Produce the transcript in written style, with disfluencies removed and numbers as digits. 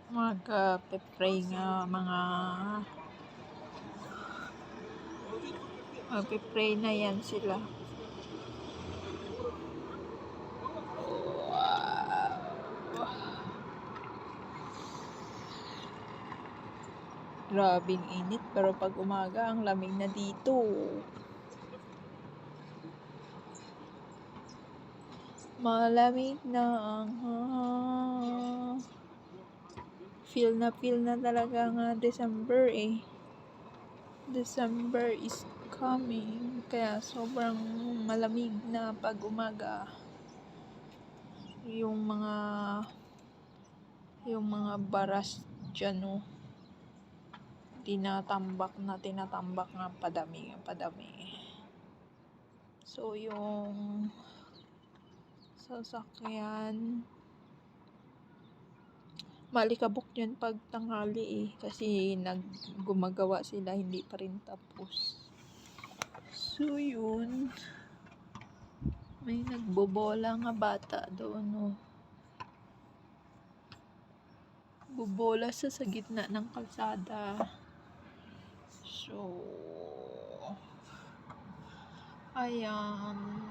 Magpe-pray nga magpe-pray na yan sila. Grabing init, pero pag umaga ang lamig na dito. Malamig na ang feel na talaga nga December eh. December is coming, kaya sobrang malamig na pag umaga. Yung mga baras dyan, oh, tinatambak nga padami. So yung sasakyan malikabok yun pag tanghali eh, kasi gumagawa sila, hindi pa rin tapos. So yun, may nagbobola nga bata doon, oh. Bobola sa gitna ng kalsada. So ayan.